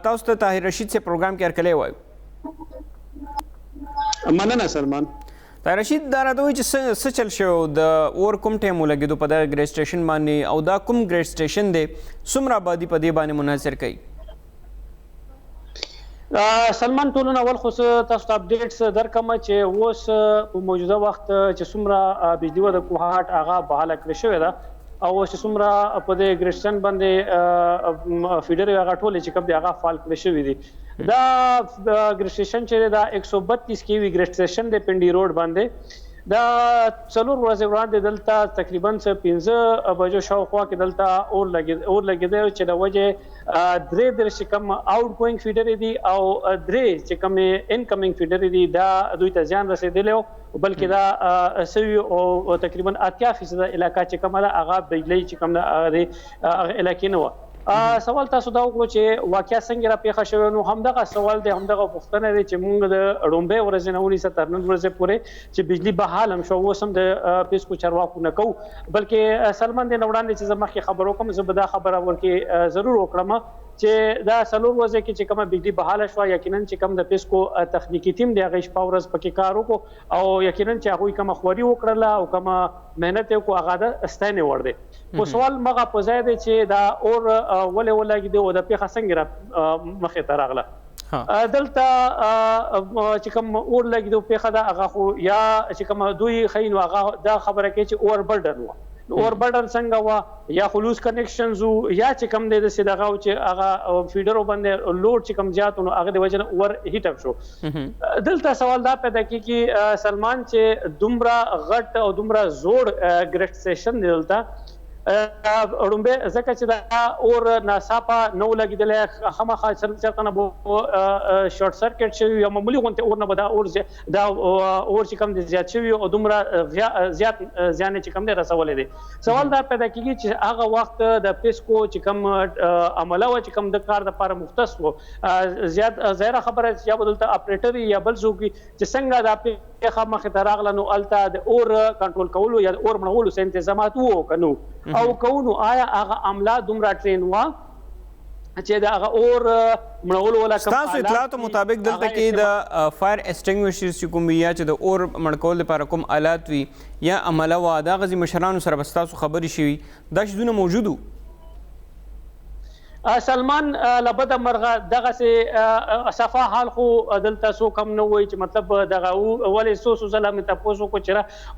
A: تاسو ته طاهر رشید صاحب پروګرام کې هرکلی وایو.
C: مننه سلمان.
A: طاهر رشید دا راته وایي چې څه چل شوی د اور کوم ټایم ولګېدو په دغه ګریډ سټیشن باندې او دا کوم ګریډ سټیشن دی، څومره آبادي په دې باندې منحصر کوي؟
C: سلمان ټولونه اول خو تاسو ته اپډیټس درکم چې اوس په موجوده وخت چې څومره بجلی و د کوهاټ هغه بحاله کړې شوې ده او چې څومره په دې ګریډ سټیشن باندې فیډر هغه ټولې چې کوم دی هغه فعال کړې شوي دي. دا ګریډ سټیشن چې دا 132 کیوي ګریډ سټیشن دی پنډي روډ باندې. دا 4 ورځې وړاندې دلته تقریبا 15 بجو شاوخوا کې دلته اور لګېدی چې د وجې درې چې کوم آوټ ګوینګ فیډر دي او درې چې کوم انکمینګ فیډر دي دا دوی ته زیان رسېدلی و، بلکې دا سوي او تقریبا 80% علاقه چې کومه ده هغه بجلی چې کوم ده هغه علاقې نه وه. سوال تاسو دا وکړو چې واقعیا څنګه را پیښه شوې، نو همدغه سوال دی، همدغه پوښتنه دی چې موږ د لومړۍ ورځې نه ونیسه تر نن ورځې پورې چې بجلی بحال هم شو اوس هم د پیسکو چارواکو نه کوو. بلکې سلمان دی نه وړاندې چې زه مخکې خبر وکړم زه به دا خبره ورکې ضرور وکړم چې دا 4 ورځې کې چې کومه بجلی بحاله شوه یقینا چې کوم د پیسکو تخنیکي ټیم دی هغې شپه ورځ پکې کار وکړو او یقینا چې هغوی کومه خواري وکړله او کومه محنت یې وکړو هغه د ستاینې وړ دی. خو سوال مغه په ځای دی چې دا اور ولې ولګېدی او د پیښه څنګه را مخې ته راغله. دلته چې کوم اور لګېدو پیښه ده هغه خو یا چې کوم دوی ښیي نو هغه دا خبره کوي چې اور برډن وه. اور برډن څنګه وه یا خلوص کنیکشنز یا چې کوم دی داسې دغه و چې هغه فیډرو باندې لوډ چې کوم زیات نو هغه د وجې نه اور هیټ اپ شو. دلته سوال دا پیدا کېږي سلمان چې دومره غټ او دومره زوړ ګریډ سټیشن دی دلته وړومبی ځکه چې دا اور ناڅاپه نه و لګېدلی، خامخا چېرته نه به شارټ سرکټ شوي یا معمولي غوندې اور نه به دا اور چې کوم دی زیات شوي او دومره زیات زیان یې چې کوم دی رسولی دی. سوال دا پیدا کېږي چې هغه وخت د پیسکو چې کوم عمله وه چې کوم د کار دپاره مختص و، زیات ظاهره خبره یا به دلته اپریټر یا بل څوک وي چې څنګه دا پیښه مخې ته راغله نو هلته د اور کنټرول کولو یا د اور مړولو څه انتظامات وو که نه او کوو آیا هغه عمله دومره ټرین وه چې د هغه اور مړولو والا
A: ستاسو اطلاعاتو مطابق دلته کې د فایر ایکسټینګویشرز چې کوم وي یا چې د اور مړ کولو لپاره کوم آلات وي یا عمله وه د هغه مشرانو سره به ستاسو خبرې شوي دا شیزونه موجود وو؟
C: سلمان لبد مرغه دغه صفا حال خو دلته څوک هم نه وایي چې مطلب دغه ولې څو ځله مې تپوس وکړو چې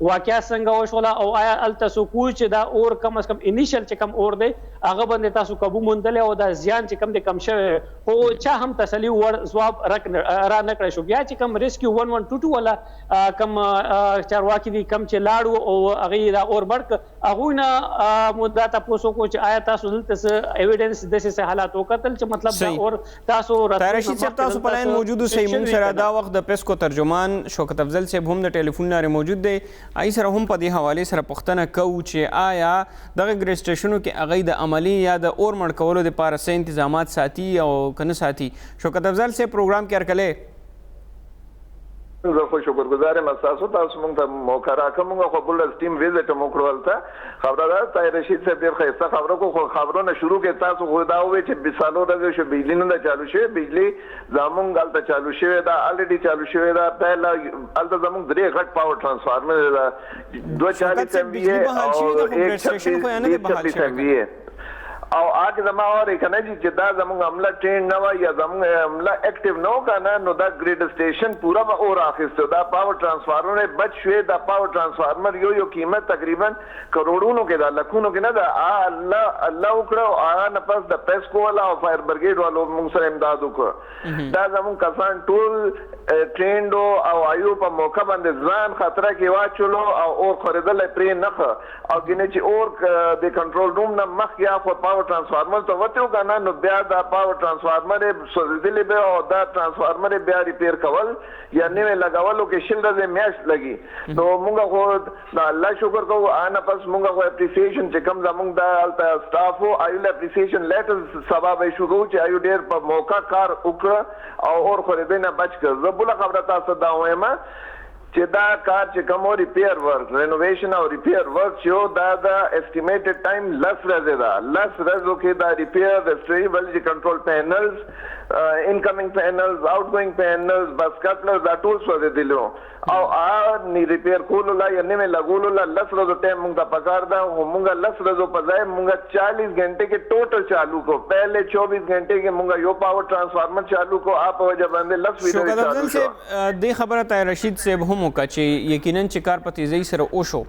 C: واقعیا څنګه وشوله او آیا هلته څوک وایي چې دا اور کم از کم انیشل چې کم اور دی هغه باندې تاسو قابو موندلی او دا زیان چې کم دی کم شوی خو چا هم تسلي وړ ځواب را نه کړی شو. بیا چې کم ریسکیو 1122 والا کم چارواکي دي کم چې لاړو او هغې دا اور بړ کړ هغوی نه مو دا تپوس وکړو چې آیا تاسو دلته څه ایویډنس داسې حالات وکتل چې مطلب دا اور تاسو
A: طاهر رشید صاحب تاسو په لاین موجود اوسئ. موږ سره دا وخت د پیسکو ترجمان شوکت افضل صاحب هم د ټلیفون لارې موجود دی. هغې سره هم په دې حوالې سره پوښتنه کوو چې آیا دغه ګریډ سټیشنو کې هغوی د عملي یا د اور مړ کولو دپاره څه انتظامات ساتي او که نه ساتي؟ شوکت افضل صاحب پروګرام کې هرکلی.
D: زه خو شکرګزار یم ستاسو تاسو موږ ته موقع راکړه موږ خو بل ټیم ویزټ هم وکړو هلته خبره ده طاهر رشید صاحب ډېر ښایسته خبره کړو خو خبرونه شروع کې تاسو خو دا ووایئ چې 20 ورځې شو بجلي نه ده چالو شوې بجلي زموږ هلته چالو شوې ده الریډي چالو شوې ده پهله هلته زموږ 3 غټ پاور ټرانسفارمر ده 240 MVA او 126 MVA او آج زما اور کنه چې دا زموږ عمله ټرین نه وه یا زموږ عمله اکټیو نه و کنه نو دا ګریډ سټیشن پوره به اور اخیسته دا پاور ټرانسفارمر بچ شوې دا پاور ټرانسفارمر یو قیمت تقریبا کروڑونو کې دا لکونو کې نه دا الله وکړو هغه نه پس د پیسکو والا او فایر برګیډ والو موږ سره امداد وکړو. دا زموږ کسان ټول ټرینډو او ایو په موقع باندې ځان خطره کې واچولو او اور خریدل پرې نه او ګینه چې اور د کنټرول روم نه مخ یا خو پاور پاور ټرانسفارمر ته وته کنه نو بیا دا پاور ټرانسفارمر سوزیدلی به او دا ټرانسفارمر بیا ریپیر کول یا نوې لګولو کې شل ورځې میاشت لګي نو موږ خو دا الله شکر کوو انا پس موږ خو اپریسیشن چې کوم زموږ دا سټاف او ایل اپریسیشن لیټر سبب شروع چې ایو ډیر په موقع کار وکړه او اور خو دې نه بچ کړ زه بل خبره تاسو دا وایم چې دا کار چې کوم ریپیر ورک رینوویشن او ریپیر ورک چې دا دا اسټیمیټډ ټایم لس ورځې دا لس ورځو کې دا ریپیر د سټیبل کنټرول پینلز انکمینګ پینلز آؤٹ گوئنگ پینلز بس کټلر دا ټول سوځي دلو او نی ریپیر کولو لا یا نیمه لګولو لا لس ورځو ټایم موږ ته پکار دا موږ لس ورځو په ځای موږ 40 غنټه کې ټوټل چالو کو پہلے 24 غنټه کې موږ یو پاور ټرانسفارمر چالو کو آپ وجه باندې لس ویډیو چالو شو
A: د خبره ته رشید صاحب هم وکړي چې یقینا چې کار په تیزی سره وشو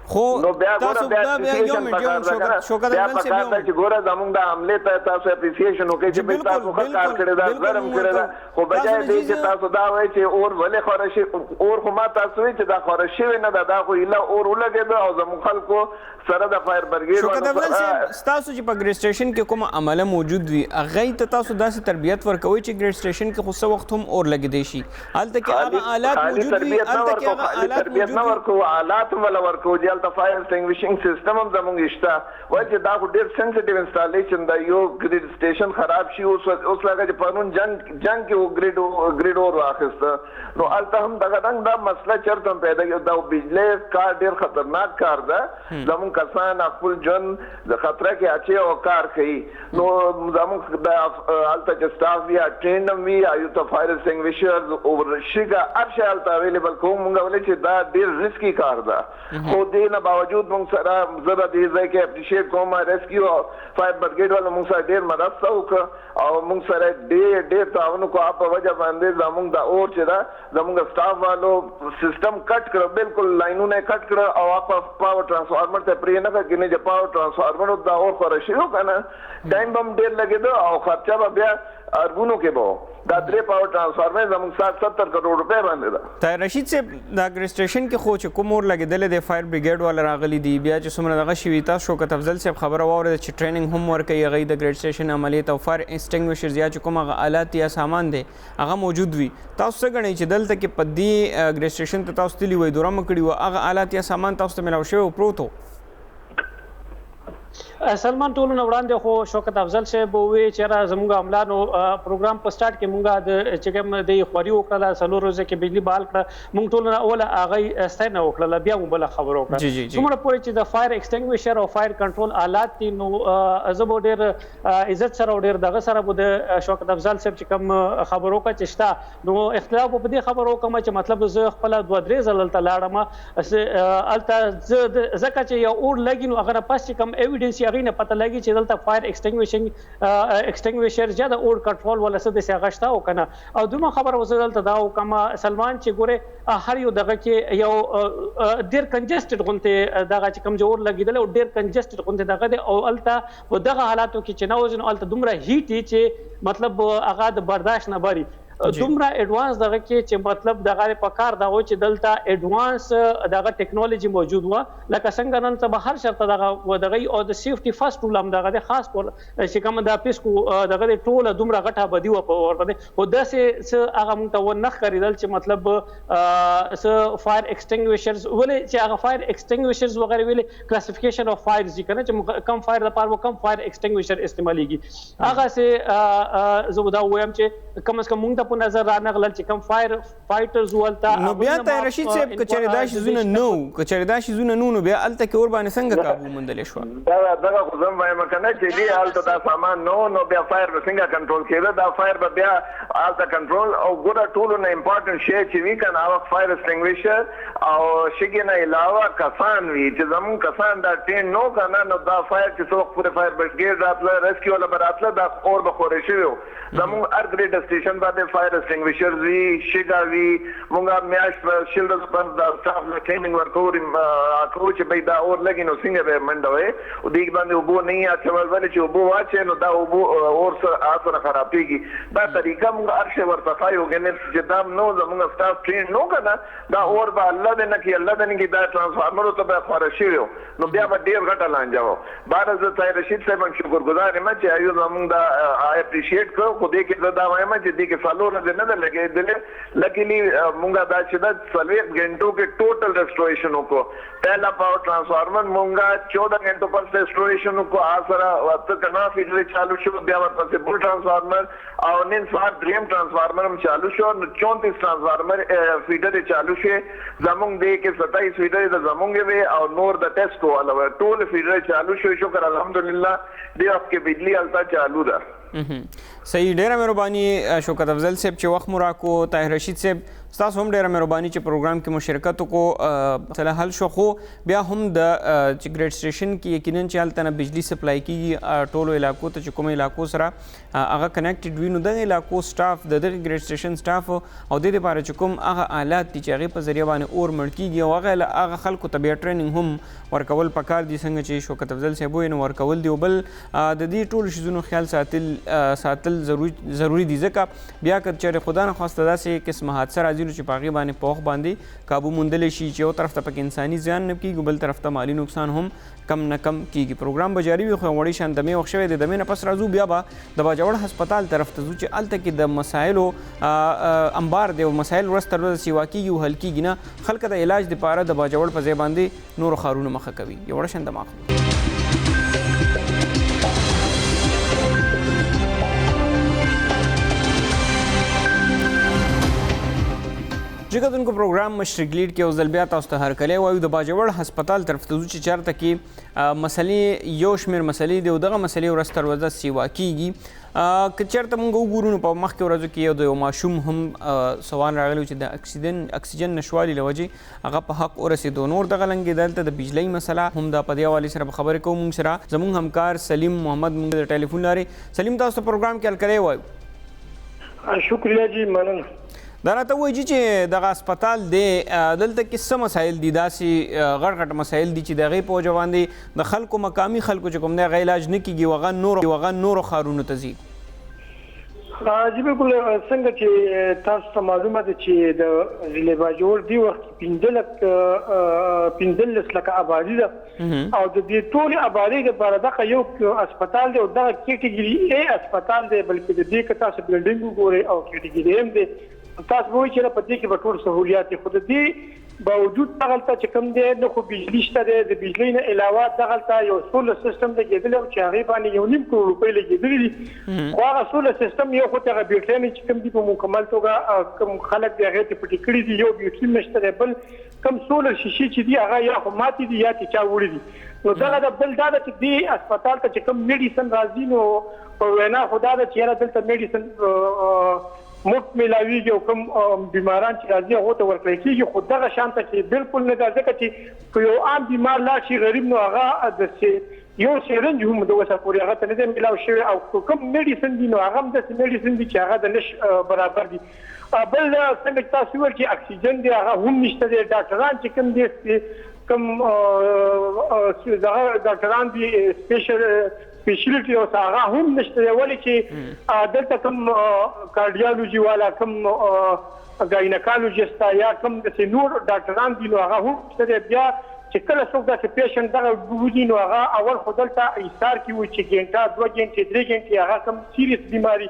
A: خو تاسو دا بیا یو میډیوم شوکت افضل سے
D: بیا چې ګوره زموږ د عمله ته تاسو اپریسیشن وکړئ چې به تاسو ښه کار کړی دا زرم کړی دا خو بجای دی چې تاسو دا وایي چې اور ولې خورشي اور خو ما تاسو وایي چې دا خورشي نه دا خو اله اور ولګېده او زموږ خلکو سره د فایر برګیډ
A: شوکت افضل سے تاسو چې په ګریډ سټیشن کې کوم عمله موجود وي هغه ته تاسو داسې تربیت ورکوي چې ګریډ سټیشن کې خو څه وخت هم اور لګېدی شي هلته کې هغه آلات موجود وي هلته کې هغه آلات موجود
D: نه ورکو آلات ولا ورکو چې هلته فایر سیسټم هم زموږ شته وای چې دا خو ډېر سنسټیو انسټالیشن دا یو ګریډ سټیشن خراب شي اوس لکه چې پرون جنگ کې ګریډ اور واخیسته نو هلته هم دغه رنګ دا مسله چېرته هم پیدا کېږي دا بجلی کار ډېر خطرناک کار ده زموږ کسان خپل ژوند د خطره کې اچي او کار کوي نو زموږ د هلته چې سټاف وي ټرینډ هم وي ایو ته فایر ایکسټینګویشرز او شګه هر شی هلته اویلیبل کوو موږ ویلی چې دا ډېر رسکي کار ده خو دې نه باوجود موږ سره زه به دې ځای کې اپریشیټ کوم ریسکیو او فایر برګیډ والا موږ سره ډېر مرسته وکړه او موږ سره ډېر تعاون وکړو په وجه باندې زموږ د اور چې ده زموږ سټاف والو سیسټم کټ کړه بالکل لاینونه کټ کړه او په پاور ټرانسفارمر ته پرې نه کړه چې چې پاور ټرانسفارمر د اور خورشي و کنه ټایم به هم ډېر لګېده او خرچه به بیا اربونو کې به دا درې پاور ټرانسفارمر زموږ 60-70 کروڑ روپے باندې ده
A: طاهر رشید صاحب دا ګریډ سټیشن کې خو چې کوم اور لګېدلې د فایر بریګیډ والا راغلي دي بیا چې څومره دغه شوي تاسو شوکت افضل صاحب خبره واورېده چې ټریننګ هم ورکوي هغوی د ګریډ سټیشن عملیات او فایر ایکسټینګویشرز یا چې کوم هغه آلات یا سامان دی هغه موجود وي تاسو څه ګڼئ چې دلته کې په دې ګریډ سټیشن ته تاسو تللي وئ دوره مو کړي وه هغه آلات یا سامان تاسو ته میلاو شوی و پروت و
C: سلمان ټولو نه وړاندې خو شوکت افضل صاحب وویل چې را زموږ عملانو پروګرام په سټارټ کې مونږه د چې کوم د خواري وکړه څلور ورځې کې بجلی بال کړه مونږ ټولو نه اوله هغه ستاینه وکړله بیا مو بل خبر وکړه څومره پورې چې د فایر ایکسټینګویشر او فایر کنټرول آلات دي نو زه به ډېر عزت سره او ډېر دغه سره به د شوکت افضل صاحب چې کوم خبر وکړه چې شته نو اختلاف په دې خبر وکړم چې مطلب زه خپل 2-3 ځله هلته لاړم هلته ځکه چې یو اور لګي نو هغه نه پس چې کوم ایویډنس هغې نه پته لګي چې دلته فایر ایکسټینګویشر یا د اور کنټرول ولا څه داسې هغه شته او که نه او دویمه خبره اوس دلته دا وکړم سلمان چې ګورې هر یو دغه کې یو ډېر کنجسټډ غوندې دغه چې کوم چې اور لګېدلی او ډېر کنجسټډ غوندې دغه دی او هلته په دغه حالاتو کې چې نه وځي نو هلته دومره هیټ وي چې مطلب هغه د برداشت نه بری دومره ایڈوانس دغه کې چې مطلب دغه په کار دا و چې دلته ایڈوانس دغه ټیکنالوژي موجود و لکه څنګه نن ته به هر شرط دغه او د سیفټي فرست ټول هم دغه خاص پر چې کوم د پیسکو دغه ټول دومره غټه بدی و په ورته او داسې هغه مونږ ته ونخ خریدل چې مطلب فایر ایکسټینګویشرز ولې چې هغه فایر ایکسټینګویشرز وغیرہ ویلې کلاسیفیکیشن اف فایرز کنه چې کم فایر لپاره کم فایر ایکسټینګویشر استعماليږي هغه سه زه دا وایم چې کم از کم مونږ په نظر رانغلل چې کوم فایر فایټرز ولته
A: نو بیا ته رشید صاحب کچری دا شیزونه نو بیا الته کې اور باندې څنګه قابو مندلې شو
D: دا خو زم وایم کنه چې دی الته دا سامان نو بیا فایر څنګه کنټرول کېده دا فایر به بیا الته کنټرول او ګوره ټولو نه امپورټنت شی چې وی کنه هغه فایر ایکسټینګویشر او شګې نه علاوه کسان وی چې زمون کسان دا ټین نو کنه نو دا فایر چې څوک پوره فایر برګیډ راتله ریسکیو ولا براتله دا اور به خوري شي زمون ار ګریډ سټیشن باندې فایر اسټینګویشرز وي شګه وي مونږه میاش په شیلډز پر د سټاف له ټریننګ ورکول کوو چې به دا اور لګي نو څنګه به منډوي او دیګ باندې وبو نه اچول ولې چې وبو واچي نو دا وبو اور سره اثر خرابېږي دا طریقه مونږ ارشه ورته یو ګنل چې دا نو زموږ سټاف ټرین نو کنه دا اور به الله دې نه کې الله دې نه کې دا ټرانسفارمر ته به خارشي نو بیا به ډیر غټه لانجاو بعد از طاهر رشید صاحب شکرګزار یم چې ایو زموږ دا آی اپریشیټ کو خو دې کې دا وایم چې دې کې فالو نه لګېدل لکیلی مونږه دا چې دا 30 غنټو کې ټوټل ریسټوریشن وکړو پہلا پاور ټرانسفارمر مونږه 14 غنټو پر ریسټوریشن وکړو آسره وخت کنا فیډر چالو شو بیا ورپسې بل ټرانسفارمر او نن سوار دریم ټرانسفارمر هم چالو شو نو 34 ټرانسفارمر فیډر چالو شو زموږ دې کې 27 فیډر د زموږ وی او نور د ټیسټ والا ټول فیډر چالو شو شکر الحمدلله دې وخت کې بجلی التا چالو ده
A: صحیح ډیره مهرباني شوکت افضل صاحب چې وخت مو راکو طاهر رشید صاحب ستاسو هم ډیره مهرباني چې پروګرام کې مشارکت وکړو مسله حل شو خو بیا هم د چې ګریډ سټیشن کې یقینا چې هلته نه بجلی سپلای کیږي ټولو علاقو ته چې کوم علاقو سره هغه کنیکټډ وي نو دغه علاقو سټاف د دغه ګریډ سټیشن سټاف او د دې لپاره چې کوم هغه آلات دي چې هغې په ذریعه باندې اور مړ کیږي او هغه خلکو ته بیا ټریننګ هم ورکول پکار دي څنګه چې شوکت افضل صاحب وایي نو ورکول دي او بل د دې ټولو شیزونو خیال ساتل ضروری دي ځکه بیا که چېرې خدا نخواسته داسې قسمه حادثه راځي نو چې په هغې باندې پوخ باندې قابو موندلی شي چې یو طرف ته پکې انساني زیان نه کېږي بل طرف ته مالي نقصان هم کم نه کم کېږي پروګرام به جاري وي خو وړې شان دمې وخت شوی دی دمې نه پس راځو بیا به د باجوړ هسپتال طرف ته ځو چې هلته کې د مسایلو انبار دی او مسایل ورځ تر ورځې سیوا کېږي او حل کېږي نه خلک د علاج دپاره د باجوړ په ځای باندې نورو ښارونو مخه کوي یو وړه شان دماغ جګدونکو پروګرام مشرق لیډ کې اوس ځل بیا تاسو ته هرکلی وایو د باجوړ هسپتال طرف ته ځو چې چېرته کې مسلې یو شمېر مسلې دي او دغه مسلې ورځ تر ورځه سیوا کېږي که چېرته مونږ وګورو نو په مخکې ورځو کې د یو ماشوم هم سوال راغلی چې د اکسیجن نشوالي له وجې هغه په حق ورسېدو نور دغه لنګې دلته د بجلۍ مسله هم دا په دې حوالې سره به خبرې کوو مونږ سره زموږ همکار سلیم محمد مونږ د ټلیفون لارې سلیم تاسو ته پروګرام کې هرکلی وایو
E: شکریہ جی مننه
A: دا راته وایي چې دغه هسپتال دی دلته کې څه مسایل دي داسې غټ غټ مسایل دي چې د هغې په وجه باندې د خلکو مقامي خلکو چې کوم دی هغه علاج نه کېږي هغه نورو ښارونو ته ځي
E: جی بالکل څنګه چې تاسو ته معلومه ده چې د ضلع باجوړ دی وخت 15 لکه آبادي ده او د دې ټولې آبادۍ لپاره دغه یو هسپتال دی او دغه کیټګري A هسپتال دی بلکې د دې که تاسو بلډینګ وګورئ او کیټګري M دی تاسو وایي چې په دې کې به ټول سهولیات دي خو د دې باوجود دغلته چې کوم دی نه خو بجلي شته دی د بجلۍ نه علاوه دغلته یو سولر سیسټم لګېدلی او چې هغې باندې 1.5 کروڑ روپۍ لګېدلي دي خو هغه سولر سیسټم یو خو ته هغه بیټرۍ چې کوم دي په مکمل توګه کوم خلک دی هغې ته پټې کړي دي یو بیټرۍ نشته دی بل کوم سولر شیشې چې دي هغه یا خو ماتې دي یا چې چا وړي دي نو دغه د بل دا ده چې دې هسپتال ته چې کوم میډیسن راځي نو په وینا خو دا ده چې یاره دلته میډیسن مفت ملاویږي او کوم بیماران چې راځي هغو ته ورکړی کېږي خو دغه شان ته چې بالکل نه ده ځکه چې که یو عام بیمار لاړ شي غریب نو هغه د یو سیرنج هم د اوسه پورې هغه ته نه دی میلاو شوی او کوم میډیسن دي نو هغه هم داسې میډیسن دي چې هغه د نش برابر دي بل څنګه چې تاسو وویل چې اکسیجن دی هغه هم نشته دی ډاکټران چې کوم دي کوم ډاکټران دي سپیشلیټي او هغه هم نشته دی ولې چې دلته کوم کارډیالوجي والا کوم ګاینکالوجسټ یا کوم د نور ډاکټران دي نو هغه هم نشته دی بیا چې کله څوک داسې پیشنټ دغه وځي نو هغه اول خو دلته ایثار کې وي چې ګنټه 2 ګنټې 3 ګنټې هغه کوم سیریس بیماري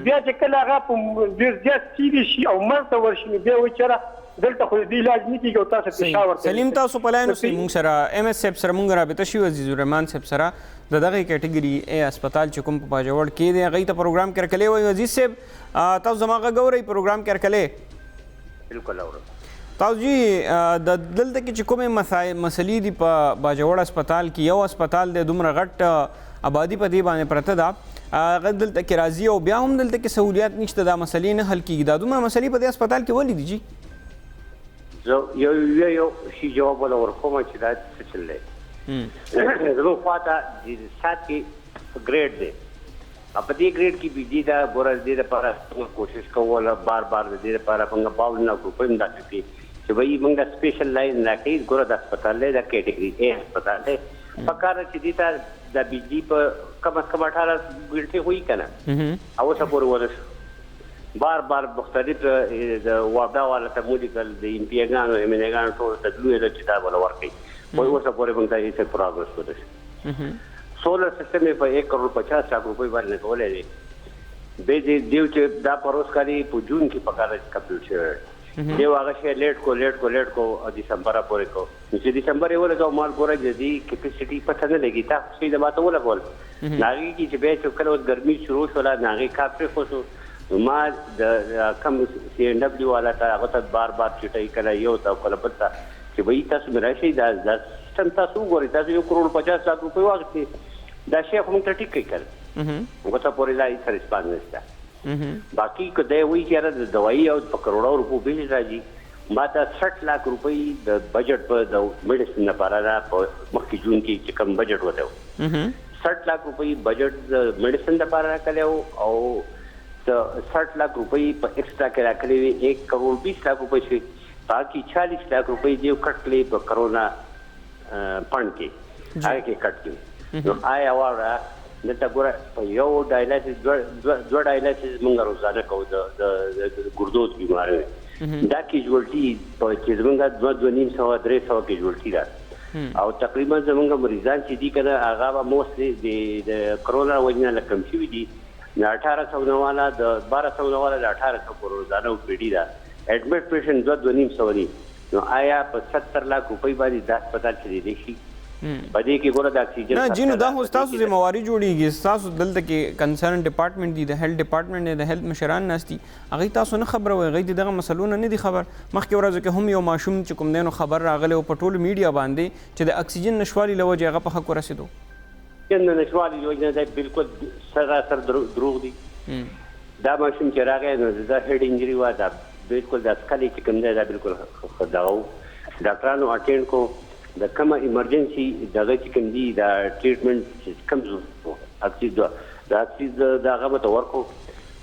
E: بیا چې کله هغه په ډېر زیات سیریس شي او مرګ ته ورشي نو بیا وایي چېرې دلته خو دې علاج نه کېږي او تاسو پیشاور ته
A: سلیم تاسو په لاین اوسئ موږ سره ام اس صاحب سره موږ رابطه شوي عزیز الرحمن صاحب سره د دغه کیټګري A هسپتال چې کوم په باجوړ کې دی هغې ته پروګرام کې هرکلی وایو عزیز صاحب تاسو زما غږ اورئ پروګرام کې هرکلی
F: بالکل اورم
A: تاسو جی د دلته کې چې کومې مسلې دي په باجوړ هسپتال کې یو هسپتال دی دومره غټ آبادي په دې باندې پرته ده هغه دلته کې راځي او بیا هم دلته کې سهولیات نشته دا مسلې نه حل کېږي دا دومره مسلې په دې هسپتال کې ولې دي جی
F: یو شي جواب ولا ورکوم چې دا څه چل دی زموږ خواته د 7 ګریډ دی په دې ګریډ کې بجلی دا ګوره دې لپاره کوشش کوله بار دې لپاره موږ 52 روپۍ هم داسې کړي چې وایي موږ سپیشل لاین راکړي ګوره د هسپتال دی د کیټګري A هسپتال دی پکار چې دې ته د بجلی په کم از کم 18 غنټې وي که نه او اوسه پورې ونه شو بار مختلف د وابدا والا ته مولیکل د امپیګانو امینګانو ټول ته تلوي د کتاب ولا ورکړي وایي اوسه پورې موږ ته هیڅ پروګرس ونه شو سولر سیستم په 1 کروڑ 50 لک روپۍ باندې کولای دی به دې دیو چې دا پروس کالي په جون کې پکاره کمپلیټ شوی دی هغه شی لیټ کو دسمبر پورې کو چې دسمبر یې ولګاو مال ګوره جدي کیپاسټي پته نه لګی تا څه د ماته ولګول ناغي کې چې به کله ګرمي شروع شولا ناغي کافر خوشو ما د کم سی ان دبليو والا ته هغه ته بار چټای کله یو تا کله پتا چې وایي تاسو مراشي دا سم تاسو ګورئ تاسو 1 کروڑ 50 لک روپۍ واغستې دا شی خو موږ ته ټیک کړل هغه ته پورې لا هیڅ ریسپانس نشته باقي که دی وایي چې د دوايي او په کروڑو روپو بیل راځي ما ته 60 لک روپۍ د بجټ په د میډیسن لپاره را په مخکې جون کې چې کم بجټ وته 60 لک روپۍ بجټ د میډیسن لپاره راکړی او د 60 لک روپۍ په ایکسټرا کې راکړی وي 1 کروڑ 20 لک روپۍ شي باقي 40 لک روپۍ دی کټ کړی په کرونا فند کې هغه کې کټ کړی نو آیا واره دلته ګوره په یو ډایلایسس دوه ډایلایسس موږ روزانه کوو د ګردود بیمارۍ دا کیجوالټي په چې زموږ 2.5-300 کیجوالټي ده او تقریبا زموږ مریضان چې دي کنه هغه به موستلی د کرونا وجنه لکم شوي دي د 1800 والا د 1200 والا د 1800 پر روزانه پیډي ده اډمټ پیشنټ 2.5 دي نو آیا په 70 لک روپۍ باندې د هسپتال کې دی شي پدې کې ګوره د اکسیجن
A: نه جینو دا هو تاسو ذمہواری جوړیږي تاسو دلته کې کنسرن ډپارټمنټ دی د هیلث ډپارټمنټ دی د هیلث مشران ناشتي هغه تاسو نه خبر وي هغه دغه مسلونه نه دي خبر مخکې ورځو کې هم یو ماشوم چې کوم دینو خبر راغله او په ټول میډیا باندې چې د اکسیجن نشوالي لوجه هغه په حق ورسېدو
F: کنه نشوالي لوجه دا بالکل سراسر دروغ دي دا ماشوم چې راغی نو دا هډ انجری و دا بالکل د سکلي چې کوم دی دا بالکل خداو ډاکټرانو اټینډ کو د کومه ایمرجنسي دغه چې کوم دي دا ټریټمنټ کم زو اکسیز دا هغه به ورکو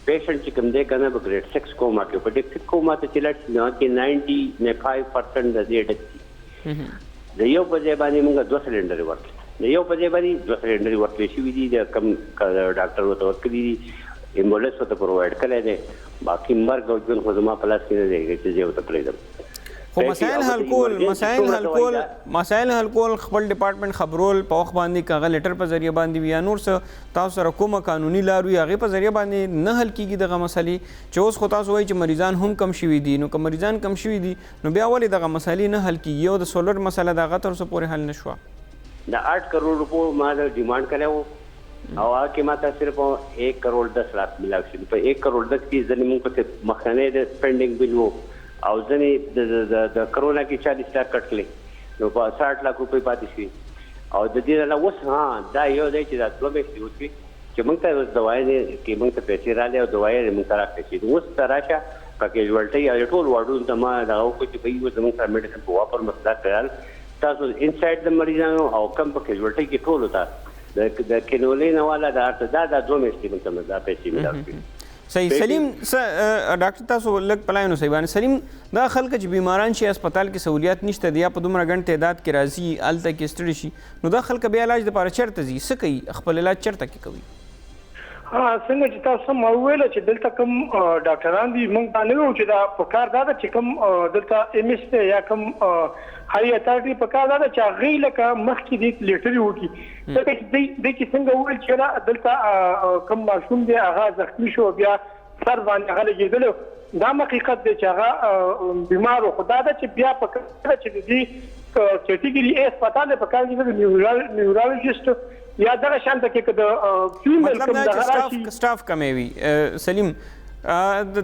F: پیشنټ چې کوم دی کنه په ګریډ 6 کوما کې په ډیک کوما ته چلټ نه کې 95% د دې ډک د یو په ځای باندې موږ 2 سلندر ورکړو د یو په ځای باندې 2 سلندر ورکړي شوي دي د کم ډاکټر وته ورکړي دي ایمبولنس وته پرووایډ کړی دی باقي مرګ او ژوند خو زما په لاس کې نه دی چې زه وته پرېږدم
A: خو مسائل حل کول خپل ډپارټمنټ خبرول په وخت باندې کاغه لیټر په ذریعہ باندې یا نور څه تاسو سره کومه قانوني لارو یا هغه په ذریعہ باندې نه حل کیږي دغه مسلې چې اوس خو تاسو وایي چې مریضان هم کم شوي دي نو که مریضان کم شوي دي نو بیا ولې دغه مسلې نه حل کیږي او د سولر مسله دغه تر څو پورې حل نشوه
F: د 8 کروڑ روپو ما د ډیمانډ کړو او هغه کې ماته صرف 1 کروڑ 10 لک ملاو شي په 1 کروڑ 10 کې ځنې موږ په مخکنه د سپینډینګ بل وو او ځنې د کرونا کې 40 لک کټلې نو په 60 لک روپۍ پاتې شي او د دې نه اوس دا یو دی چې دا دوه میاشتې وشوي چې موږ ته دوايي کې موږ ته پیسې راځي او دوايي موږ ته راکړي اوس ته راشه په کیجوالټي او ټول واردون ته ما دا وکړو چې په یو زموږ سره میډیسن په واپر مسله کړل تاسو انسایډ د مریضانو او کم په کیجوالټي کې ټول وتا د کینولین والا دا 2 میاشتې موږ ته دا پیسې ملاوي
A: صحیح سلیم ډاکټر تاسو لږ پلاینو صحیح باندې سلیم دا خلک چې بیماران شي هسپتال کې سہولیات نشته دی یا په دومره غن تعداد کې راځي الته کې ستړي شي نو دا خلک بیا علاج لپاره چیرته ځي څه کوي خپل علاج چیرته کې کوي
E: څنګه چې تاسو مو ویل چې دلته کوم ډاکټران دي موږ دا نه وو چې دا په کار دا چې کوم دلته ام اس یا کوم هاي اتارټي په کار دا چې غي لکه مخکې دي لیټري وکی ځکه چې د کې څنګه ویل چې دلته کوم ماشوم دی هغه زخمی شو بیا سر باندې هغه لګیدل دا حقیقت دی چې هغه بیمار خدا دا چې بیا په کار چې دي کیټګری A هسپتال په کار کې د نیورولوژیست یا دغه شان د کې د فیمیل کوم د
A: سټاف کمې وي سلیم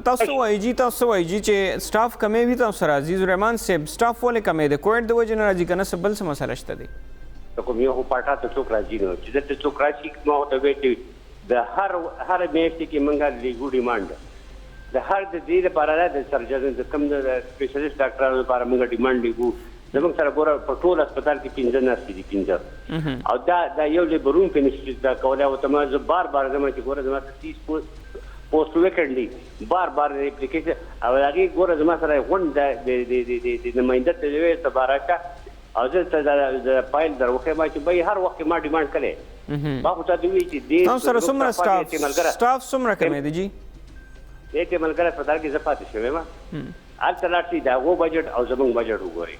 A: تاسو وایي چې سټاف کمې وي تاسو راځي زریمان صاحب سټاف ولې کمې ده کووډ د وجه نه راځي کنه څه بل څه مسله شته دی
F: کوم یو پټا ته څوک راځي نو چې د څوک راشي نو ته وایي د هر میاشتې کې موږ لیګو ډیماند د هر د دې لپاره د سرجن د کم د سپیشلیست ډاکټرانو لپاره موږ ډیماند لیګو زموږ سره ګوره په ټول هسپتال کې 15 نرسې دي 15 او دا یو لیبرون په نشي دا کولای او ته ما بار زما چې ګوره زما 30 پوسټ وکړلی بار اپلیکیشن او هغه ګوره زما سره غونډ د نماینده ته وی تبارکه او زه ته د فایل دروخه ما چې به هر وخت ما ډیماند کړي ما خو ته وی چې دې
A: تاسو سره څومره سټاف څومره کمی دی جی
F: دې ته ملګری هسپتال کې زفات شوی ما الټرنیټ دا غو بجټ او زمونږ بجټ وګوري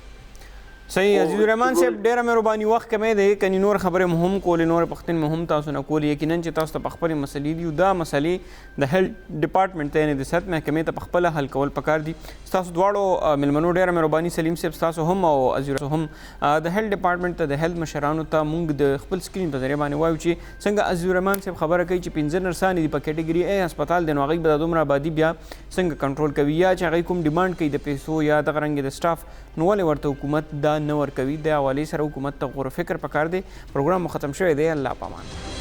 A: صحیح عزیز الرحمن صاحب ډیره مهرباني وخت کمی دی کني نور خبره مهم کولې نور پښتون مهم تاسو نه کول یقینا چې تاسو ته خپل مسلې دي دا مسلې د هیلث ډپارټمنټ ته نه د صحت محکمې ته خپل حل کول پکار دي تاسو دواړو ملمنو ډیره مهرباني سلیم صاحب تاسو هم او عزیز هم د هیلث ډپارټمنټ ته د هیلث مشرانو ته مونږ د خپل سکرین په ذریعہ باندې وایو چې څنګه عزیز الرحمن صاحب خبره کوي چې 15 نرسان دي په کټګوري ا هسپتال د نوغي په دومره آبادی بیا څنګه کنټرول کوي یا چې هغه کوم ډیماند کوي د پیسو یا د غرنګ د سټاف نو ولې ورته حکومت دا نه ور کوي د حواله سره حکومت ته غور فکر پکار دی پروګرام ختم شوی دی الله پامان